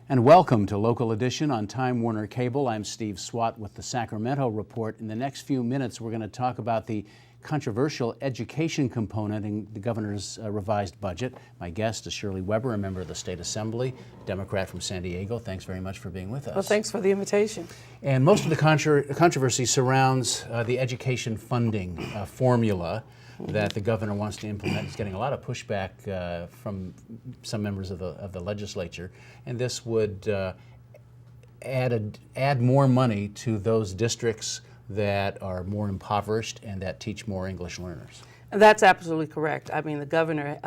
And welcome to Local Edition on Time Warner Cable. I'm Steve Swatt with the Sacramento Report. In the next few minutes, we're going to talk about the controversial education component in the governor's revised budget. My guest is Shirley Weber, a member of the State Assembly, Democrat from San Diego. Thanks very much for being with us. Well, thanks for the invitation. And most of the controversy surrounds the education funding formula that the governor wants to implement. He's getting a lot of pushback from some members of the legislature, and this would add more money to those districts that are more impoverished and that teach more English learners. That's absolutely correct. I mean, the governor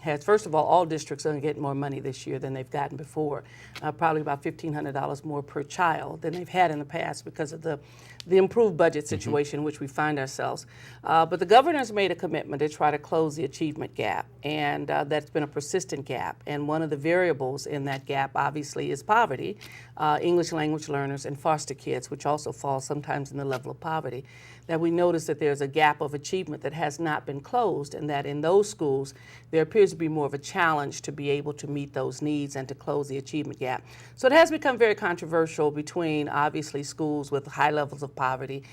has, first of all districts are going to get more money this year than they've gotten before, probably about $1,500 more per child than they've had in the past because of the improved budget situation in which we find ourselves. But the governor's made a commitment to try to close the achievement gap, and that's been a persistent gap. And one of the variables in that gap, obviously, is poverty, English language learners and foster kids, which also fall sometimes in the level of poverty. That we notice that there's a gap of achievement that has not been closed, and that in those schools there appears to be more of a challenge to be able to meet those needs and to close the achievement gap. So it has become very controversial between obviously schools with high levels of poverty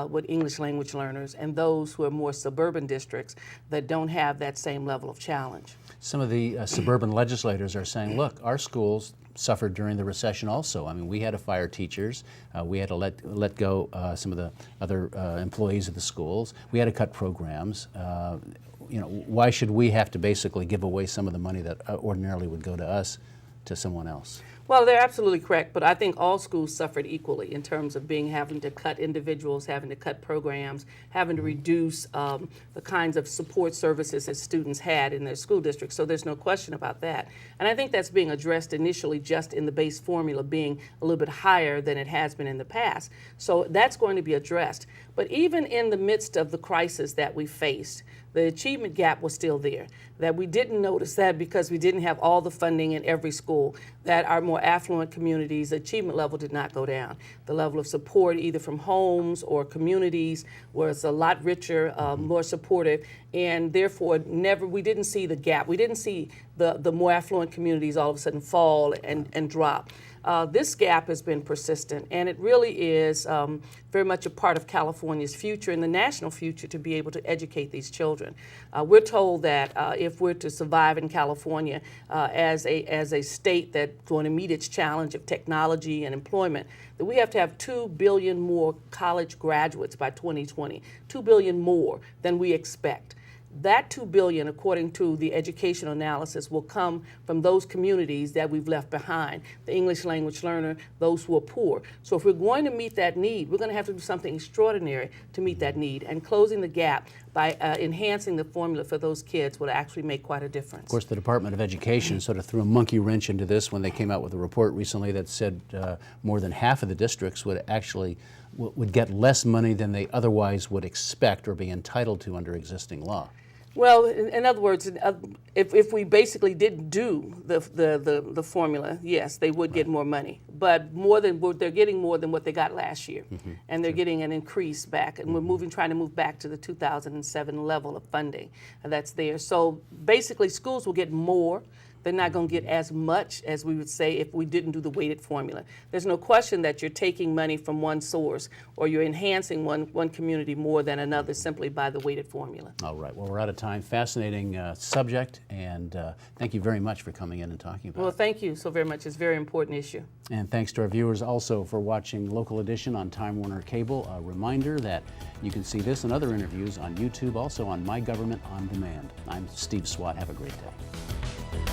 with English language learners and those who are more suburban districts that don't have that same level of challenge. Some of the suburban legislators are saying, look, our schools suffered during the recession also. I mean, we had to fire teachers. We had to let go some of the other employees of the schools. We had to cut programs. You know, why should we have to basically give away some of the money that ordinarily would go to us to someone else? Well, they're absolutely correct, but I think all schools suffered equally in terms of having to cut individuals, having to cut programs, having to reduce the kinds of support services that students had in their school districts. So there's no question about that. And I think that's being addressed initially just in the base formula being a little bit higher than it has been in the past. So that's going to be addressed. But even in the midst of the crisis that we faced, the achievement gap was still there. That we didn't notice that because we didn't have all the funding in every school, that our more affluent communities, the achievement level did not go down. The level of support either from homes or communities was a lot richer, more supportive, and therefore we didn't see the gap. We didn't see the more affluent communities all of a sudden fall and drop. This gap has been persistent, and it really is very much a part of California's future and the national future to be able to educate these children. We're told that if we're to survive in California as a state that's going to meet its challenge of technology and employment, that we have to have 2 billion more college graduates by 2020, 2 billion more than we expect. That 2 billion, according to the educational analysis, will come from those communities that we've left behind, the English language learner, those who are poor. So if we're going to meet that need, we're going to have to do something extraordinary to meet that need, and closing the gap by enhancing the formula for those kids would actually make quite a difference. Of course, the Department of Education sort of threw a monkey wrench into this when they came out with a report recently that said more than half of the districts would get less money than they otherwise would expect or be entitled to under existing law. Well, in other words, if we basically didn't do the formula, yes, they would get more money, but they're getting more than what they got last year, and they're getting an increase back, and we're trying to move back to the 2007 level of funding that's there. So basically, schools will get more. They're not going to get as much as we would say if we didn't do the weighted formula. There's no question that you're taking money from one source or you're enhancing one community more than another simply by the weighted formula. All right. Well, we're out of time. Fascinating subject, and thank you very much for coming in and talking about it. Well, thank you so very much. It's a very important issue. And thanks to our viewers also for watching Local Edition on Time Warner Cable. A reminder that you can see this and other interviews on YouTube, also on My Government On Demand. I'm Steve Swatt. Have a great day.